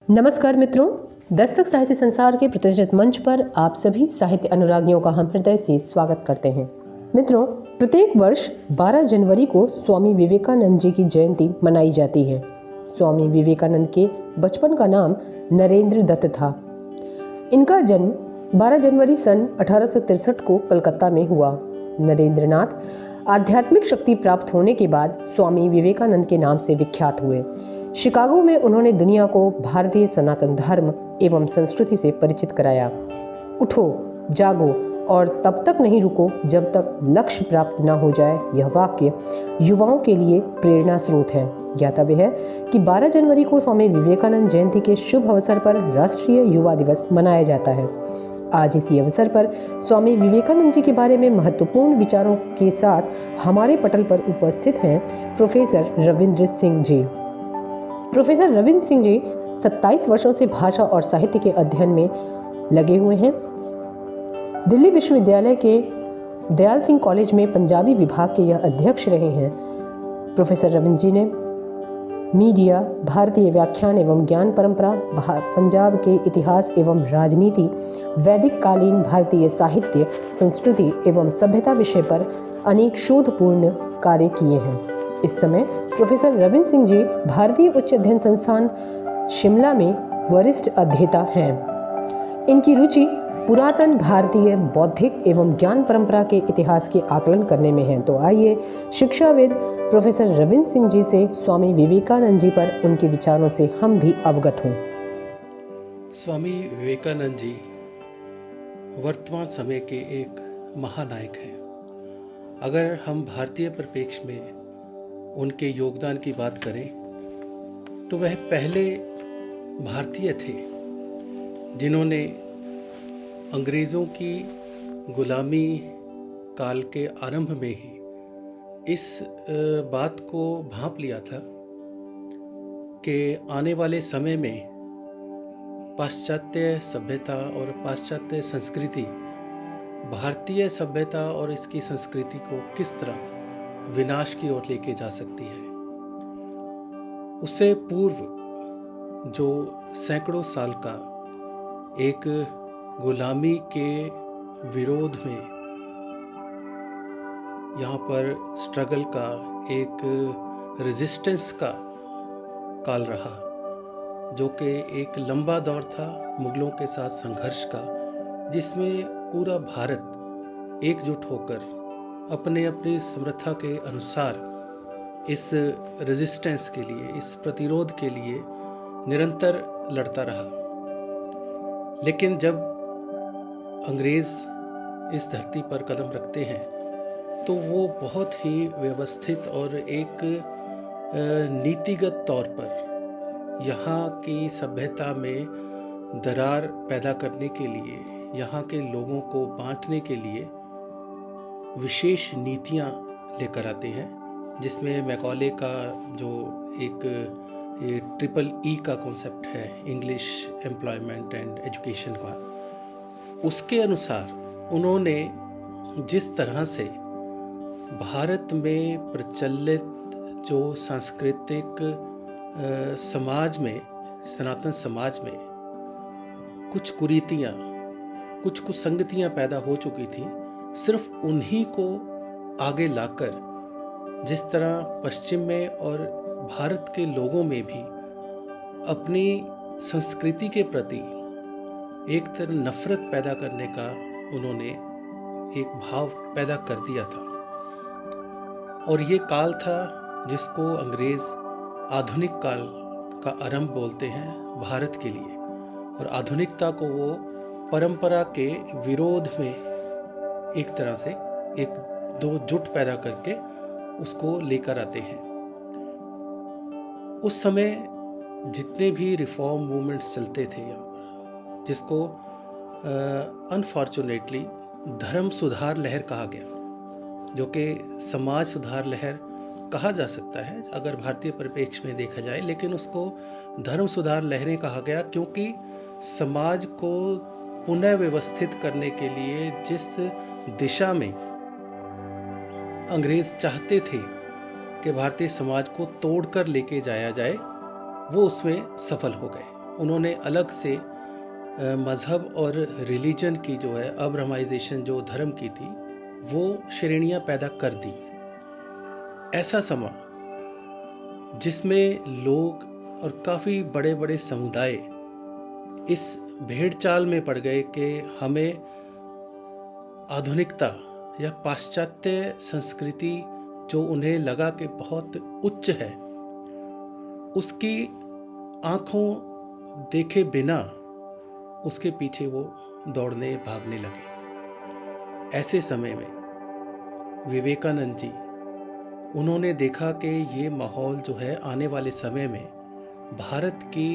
नमस्कार मित्रों, दस्तक साहित्य संसार के प्रतिष्ठित मंच पर आप सभी साहित्य अनुरागियों का हम हृदय से स्वागत करते हैं। मित्रों, प्रत्येक वर्ष 12 जनवरी को स्वामी विवेकानंद जी की जयंती मनाई जाती है। स्वामी विवेकानंद के बचपन का नाम नरेंद्र दत्त था। इनका जन्म 12 जनवरी सन 1863 को कलकत्ता में हुआ। नरेंद्रनाथ आध्यात्मिक शक्ति प्राप्त होने के बाद स्वामी विवेकानंद के नाम से विख्यात हुए। शिकागो में उन्होंने दुनिया को भारतीय सनातन धर्म एवं संस्कृति से परिचित कराया। उठो, जागो और तब तक नहीं रुको जब तक लक्ष्य प्राप्त न हो जाए, यह वाक्य युवाओं के लिए प्रेरणा स्रोत है। ज्ञातव्य है कि 12 जनवरी को स्वामी विवेकानंद जयंती के शुभ अवसर पर राष्ट्रीय युवा दिवस मनाया जाता है। आज इसी अवसर पर स्वामी विवेकानंद जी के बारे में महत्वपूर्ण विचारों के साथ हमारे पटल पर उपस्थित हैं प्रोफेसर रविंद्र सिंह जी। प्रोफेसर रविंद्र सिंह जी 27 वर्षों से भाषा और साहित्य के अध्ययन में लगे हुए हैं। दिल्ली विश्वविद्यालय के दयाल सिंह कॉलेज में पंजाबी विभाग के यह अध्यक्ष रहे हैं। प्रोफेसर रविंद्र जी ने मीडिया, भारतीय व्याख्यान एवं ज्ञान परंपरा, पंजाब के इतिहास एवं राजनीति, वैदिक कालीन भारतीय साहित्य, संस्कृति एवं सभ्यता विषय पर अनेक शोधपूर्ण कार्य किए हैं। इस समय प्रोफेसर रविंद्र सिंह जी भारतीय उच्च अध्ययन संस्थान शिमला में वरिष्ठ अध्येता हैं। इनकी रुचि पुरातन भारतीय बौद्धिक एवं ज्ञान परंपरा के इतिहास के आकलन करने में है। तो आइए शिक्षाविद प्रोफेसर रविंद्र सिंह जी से स्वामी विवेकानंद जी पर उनके विचारों से हम भी अवगत हों। स्वामी विवेकानंद जी वर्तमान समय के एक महानायक हैं। अगर हम भारतीय परिप्रेक्ष्य में उनके योगदान की बात करें तो वह पहले भारतीय थे जिन्होंने अंग्रेज़ों की गुलामी काल के आरंभ में ही इस बात को भांप लिया था कि आने वाले समय में पाश्चात्य सभ्यता और पाश्चात्य संस्कृति भारतीय सभ्यता और इसकी संस्कृति को किस तरह विनाश की ओर लेके जा सकती है। उससे पूर्व जो सैकड़ों साल का एक गुलामी के विरोध में यहाँ पर स्ट्रगल का, एक रेजिस्टेंस का काल रहा, जो कि एक लंबा दौर था मुगलों के साथ संघर्ष का, जिसमें पूरा भारत एकजुट होकर अपने अपनी समर्था के अनुसार इस रेजिस्टेंस के लिए, इस प्रतिरोध के लिए निरंतर लड़ता रहा। लेकिन जब अंग्रेज इस धरती पर कदम रखते हैं तो वो बहुत ही व्यवस्थित और एक नीतिगत तौर पर यहाँ की सभ्यता में दरार पैदा करने के लिए, यहाँ के लोगों को बांटने के लिए विशेष नीतियाँ लेकर आते हैं, जिसमें मैकॉले का जो एक ये ट्रिपल का कॉन्सेप्ट है, इंग्लिश, एम्प्लॉयमेंट एंड एजुकेशन का, उसके अनुसार उन्होंने जिस तरह से भारत में प्रचलित जो सांस्कृतिक समाज में, सनातन समाज में कुछ कुरीतियाँ, कुछ कुसंगतियाँ पैदा हो चुकी थी, सिर्फ उन्हीं को आगे लाकर जिस तरह पश्चिम में और भारत के लोगों में भी अपनी संस्कृति के प्रति एक तरह नफरत पैदा करने का उन्होंने एक भाव पैदा कर दिया था। और ये काल था जिसको अंग्रेज आधुनिक काल का आरंभ बोलते हैं भारत के लिए, और आधुनिकता को वो परंपरा के विरोध में एक तरह से एक दो जुट पैदा करके उसको लेकर आते हैं। उस समय जितने भी रिफॉर्म मूवमेंट्स चलते थे यहाँ पर, जिसको अनफॉर्चुनेटली धर्म सुधार लहर कहा गया, जो कि समाज सुधार लहर कहा जा सकता है अगर भारतीय परिप्रेक्ष्य में देखा जाए, लेकिन उसको धर्म सुधार लहरें कहा गया क्योंकि समाज को पुनः व्यवस्थित करने के लिए जिस दिशा में अंग्रेज चाहते थे कि भारतीय समाज को तोड़कर लेके जाया जाए, वो उसमें सफल हो गए। उन्होंने अलग से मज़हब और रिलीजन की जो है अब्रह्माइजेशन जो धर्म की थी वो श्रेणियां पैदा कर दी। ऐसा समा जिसमें लोग और काफ़ी बड़े बड़े समुदाय इस भेड़ चाल में पड़ गए कि हमें आधुनिकता या पाश्चात्य संस्कृति जो उन्हें लगा कि बहुत उच्च है उसकी आंखों देखे बिना उसके पीछे वो दौड़ने भागने लगे। ऐसे समय में विवेकानंद जी उन्होंने देखा कि ये माहौल जो है आने वाले समय में भारत की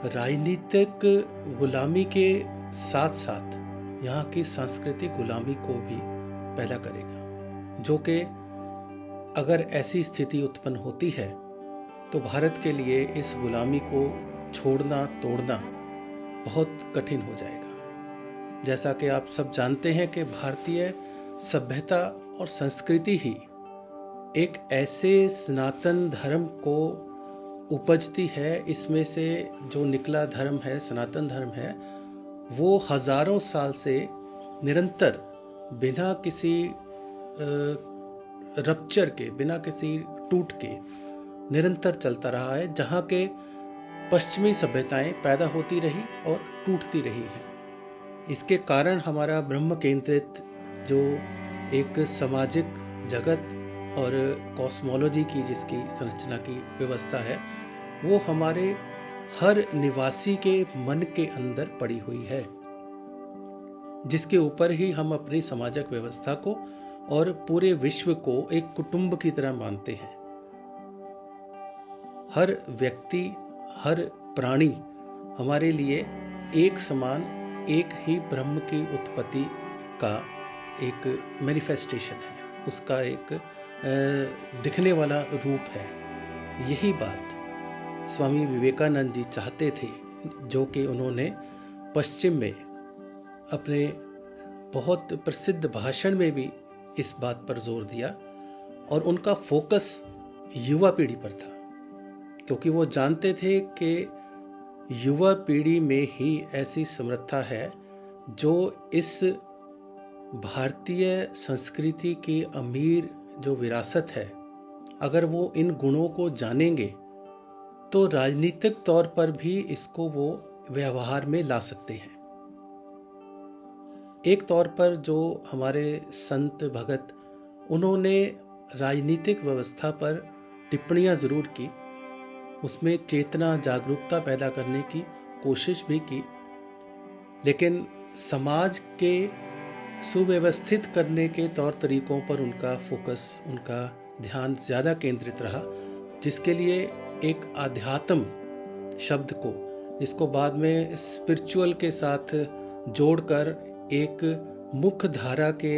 राजनीतिक गुलामी के साथ साथ यहाँ की सांस्कृतिक गुलामी को भी पैदा करेगा, जो कि अगर ऐसी स्थिति उत्पन्न होती है तो भारत के लिए इस गुलामी को छोड़ना तोड़ना बहुत कठिन हो जाएगा। जैसा कि आप सब जानते हैं कि भारतीय सभ्यता और संस्कृति ही एक ऐसे सनातन धर्म को उपजती है, इसमें से जो निकला धर्म है सनातन धर्म है वो हजारों साल से निरंतर बिना किसी रप्चर के, बिना किसी टूट के निरंतर चलता रहा है, जहाँ के पश्चिमी सभ्यताएं पैदा होती रही और टूटती रही हैं। इसके कारण हमारा ब्रह्म केंद्रित जो एक सामाजिक जगत और कॉस्मोलॉजी की जिसकी संरचना की व्यवस्था है वो हमारे हर निवासी के मन के अंदर पड़ी हुई है, जिसके ऊपर ही हम अपनी सामाजिक व्यवस्था को और पूरे विश्व को एक कुटुंब की तरह मानते हैं। हर व्यक्ति, हर प्राणी हमारे लिए एक समान, एक ही ब्रह्म की उत्पत्ति का एक मैनिफेस्टेशन है, उसका एक दिखने वाला रूप है। यही बात स्वामी विवेकानंद जी चाहते थे, जो कि उन्होंने पश्चिम में अपने बहुत प्रसिद्ध भाषण में भी इस बात पर जोर दिया, और उनका फोकस युवा पीढ़ी पर था, क्योंकि वो जानते थे कि युवा पीढ़ी में ही ऐसी समर्था है जो इस भारतीय संस्कृति की अमीर जो विरासत है, अगर वो इन गुणों को जानेंगे तो राजनीतिक तौर पर भी इसको वो व्यवहार में ला सकते हैं। एक तौर पर जो हमारे संत भगत, उन्होंने राजनीतिक व्यवस्था पर टिप्पणियां जरूर की, उसमें चेतना जागरूकता पैदा करने की कोशिश भी की, लेकिन समाज के सुव्यवस्थित करने के तौर तरीकों पर उनका फोकस, उनका ध्यान ज़्यादा केंद्रित रहा, जिसके लिए एक आध्यात्म शब्द को, जिसको बाद में स्पिरिचुअल के साथ जोड़कर एक मुख्य धारा के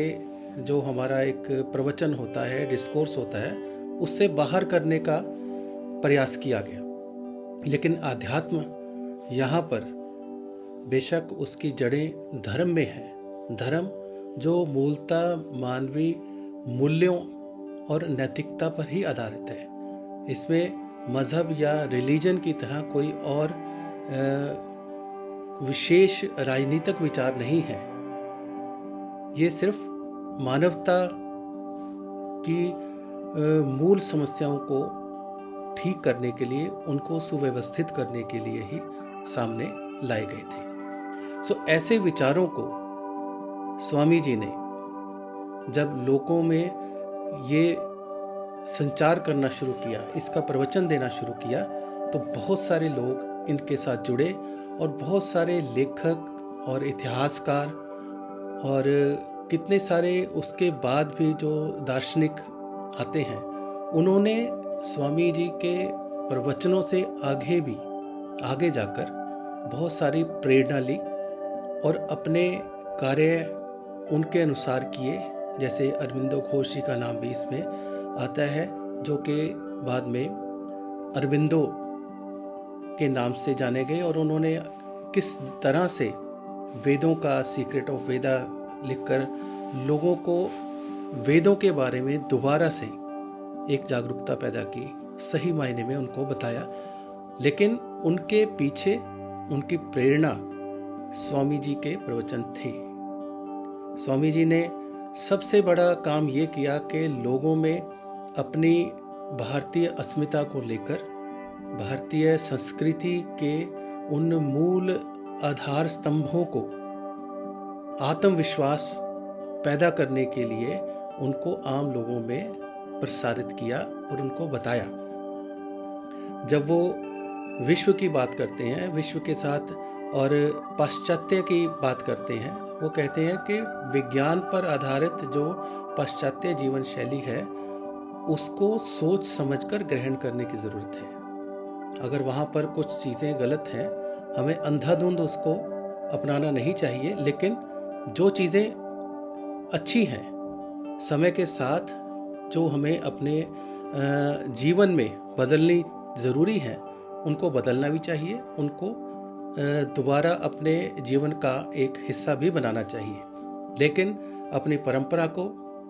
जो हमारा एक प्रवचन होता है, डिस्कोर्स होता है, उससे बाहर करने का प्रयास किया गया। लेकिन आध्यात्म यहाँ पर बेशक उसकी जड़ें धर्म में है, धर्म जो मूलतः मानवीय मूल्यों और नैतिकता पर ही आधारित है। इसमें मज़हब या रिलीजन की तरह कोई और विशेष राजनीतिक विचार नहीं है। ये सिर्फ मानवता की मूल समस्याओं को ठीक करने के लिए, उनको सुव्यवस्थित करने के लिए ही सामने लाए गए थे। ऐसे विचारों को स्वामी जी ने जब लोगों में ये संचार करना शुरू किया, इसका प्रवचन देना शुरू किया, तो बहुत सारे लोग इनके साथ जुड़े और बहुत सारे लेखक और इतिहासकार और कितने सारे उसके बाद भी जो दार्शनिक आते हैं, उन्होंने स्वामी जी के प्रवचनों से आगे जाकर बहुत सारी प्रेरणा ली और अपने कार्य उनके अनुसार किए। जैसे अरविंदो घोष जी का नाम भी इसमें आता है, जो कि बाद में अरविंदो के नाम से जाने गए, और उन्होंने किस तरह से वेदों का सीक्रेट ऑफ वेदा लिखकर लोगों को वेदों के बारे में दोबारा से एक जागरूकता पैदा की, सही मायने में उनको बताया। लेकिन उनके पीछे उनकी प्रेरणा स्वामी जी के प्रवचन थे। स्वामी जी ने सबसे बड़ा काम ये किया कि लोगों में अपनी भारतीय अस्मिता को लेकर, भारतीय संस्कृति के उन मूल आधार स्तंभों को आत्मविश्वास पैदा करने के लिए उनको आम लोगों में प्रसारित किया और उनको बताया। जब वो विश्व की बात करते हैं, विश्व के साथ और पाश्चात्य की बात करते हैं, वो कहते हैं कि विज्ञान पर आधारित जो पाश्चात्य जीवन शैली है उसको सोच समझकर ग्रहण करने की ज़रूरत है। अगर वहाँ पर कुछ चीज़ें गलत हैं, हमें अंधाधुंध उसको अपनाना नहीं चाहिए, लेकिन जो चीज़ें अच्छी हैं, समय के साथ जो हमें अपने जीवन में बदलनी ज़रूरी है, उनको बदलना भी चाहिए, उनको दोबारा अपने जीवन का एक हिस्सा भी बनाना चाहिए। लेकिन अपनी परंपरा को,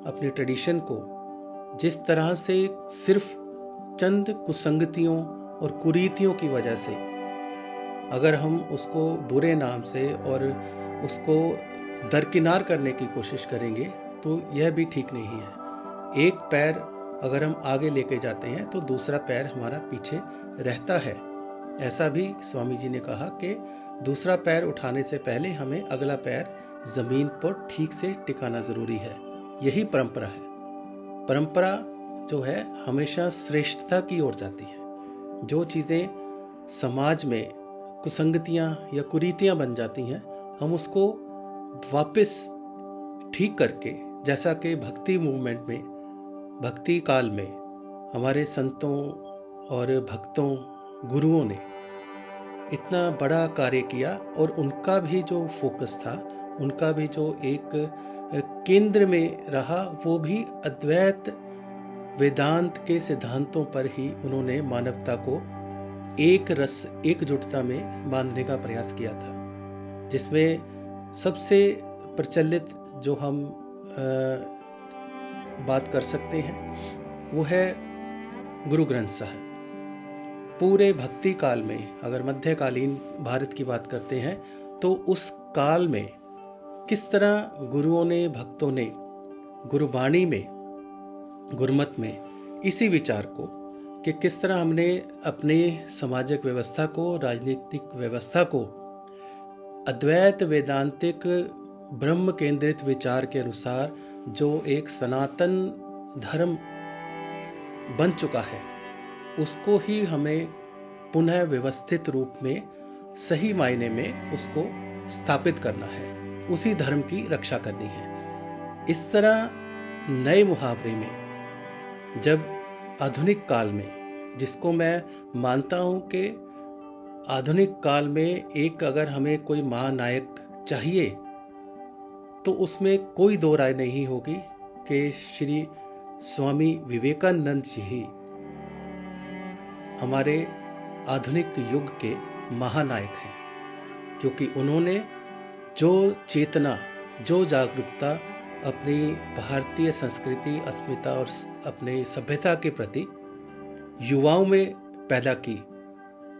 अपनी ट्रेडिशन को जिस तरह से सिर्फ चंद कुसंगतियों और कुरीतियों की वजह से अगर हम उसको बुरे नाम से और उसको दरकिनार करने की कोशिश करेंगे तो यह भी ठीक नहीं है। एक पैर अगर हम आगे लेके जाते हैं तो दूसरा पैर हमारा पीछे रहता है। ऐसा भी स्वामी जी ने कहा कि दूसरा पैर उठाने से पहले हमें अगला पैर जमीन पर ठीक से टिकाना जरूरी है। यही परंपरा है। परंपरा जो है हमेशा श्रेष्ठता की ओर जाती है। जो चीज़ें समाज में कुसंगतियाँ या कुरीतियाँ बन जाती हैं, हम उसको वापस ठीक करके, जैसा कि भक्ति मूवमेंट में, भक्ति काल में हमारे संतों और भक्तों, गुरुओं ने इतना बड़ा कार्य किया और उनका भी जो फोकस था, उनका भी जो एक केंद्र में रहा, वो भी अद्वैत वेदांत के सिद्धांतों पर ही उन्होंने मानवता को एक रस, एकजुटता में बांधने का प्रयास किया था। जिसमें सबसे प्रचलित जो हम बात कर सकते हैं वो है गुरु ग्रंथ साहब। पूरे भक्ति काल में, अगर मध्यकालीन भारत की बात करते हैं तो उस काल में किस तरह गुरुओं ने, भक्तों ने गुरुवाणी में, गुरमत में इसी विचार को कि किस तरह हमने अपने सामाजिक व्यवस्था को, राजनीतिक व्यवस्था को अद्वैत वेदांतिक ब्रह्म केंद्रित विचार के अनुसार जो एक सनातन धर्म बन चुका है, उसको ही हमें पुनः व्यवस्थित रूप में, सही मायने में उसको स्थापित करना है, उसी धर्म की रक्षा करनी है। इस तरह नए मुहावरे में जब आधुनिक काल में, जिसको मैं मानता हूँ कि आधुनिक काल में एक अगर हमें कोई महानायक चाहिए तो उसमें कोई दो राय नहीं होगी कि श्री स्वामी विवेकानंद जी ही हमारे आधुनिक युग के महानायक हैं। क्योंकि उन्होंने जो चेतना, जो जागरूकता अपनी भारतीय संस्कृति, अस्मिता और अपने सभ्यता के प्रति युवाओं में पैदा की,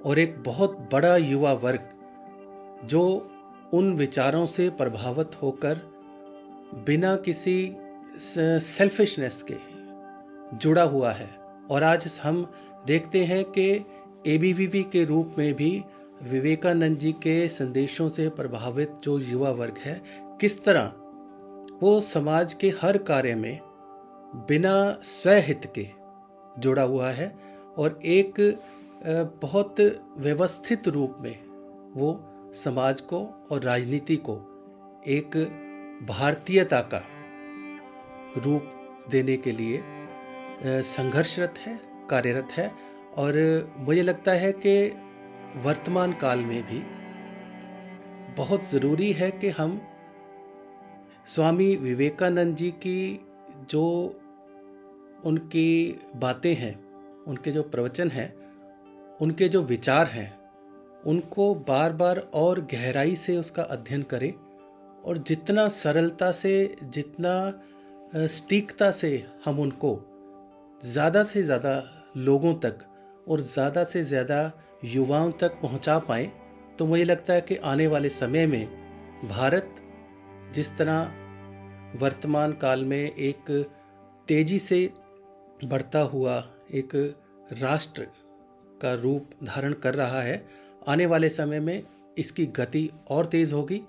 और एक बहुत बड़ा युवा वर्ग जो उन विचारों से प्रभावित होकर बिना किसी सेल्फिशनेस के जुड़ा हुआ है। और आज हम देखते हैं कि एबीवीपी के रूप में भी विवेकानंद जी के संदेशों से प्रभावित जो युवा वर्ग है, किस तरह वो समाज के हर कार्य में बिना स्वहित के जुड़ा हुआ है और एक बहुत व्यवस्थित रूप में वो समाज को और राजनीति को एक भारतीयता का रूप देने के लिए संघर्षरत है, कार्यरत है। और मुझे लगता है कि वर्तमान काल में भी बहुत ज़रूरी है कि हम स्वामी विवेकानंद जी की जो उनकी बातें हैं, उनके जो प्रवचन हैं, उनके जो विचार हैं, उनको बार बार और गहराई से उसका अध्ययन करें और जितना सरलता से, जितना सटीकता से हम उनको ज़्यादा से ज़्यादा लोगों तक और ज़्यादा से ज़्यादा युवाओं तक पहुंचा पाएं, तो मुझे लगता है कि आने वाले समय में भारत जिस तरह वर्तमान काल में एक तेजी से बढ़ता हुआ एक राष्ट्र का रूप धारण कर रहा है, आने वाले समय में इसकी गति और तेज होगी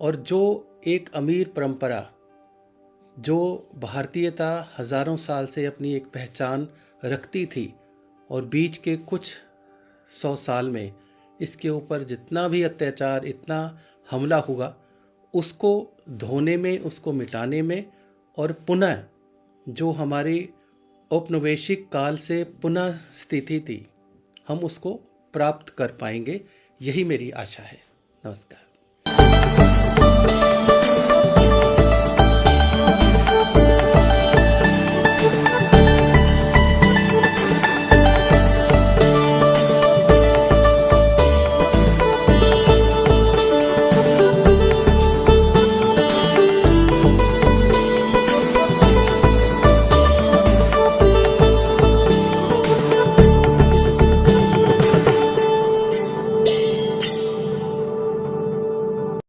और जो एक अमीर परंपरा, जो भारतीयता हजारों साल से अपनी एक पहचान रखती थी और बीच के कुछ 100 साल में इसके ऊपर जितना भी अत्याचार, इतना हमला हुआ, उसको धोने में, उसको मिटाने में और पुनः जो हमारी औपनिवेशिक काल से पुनः स्थिति थी, हम उसको प्राप्त कर पाएंगे, यही मेरी आशा है। नमस्कार।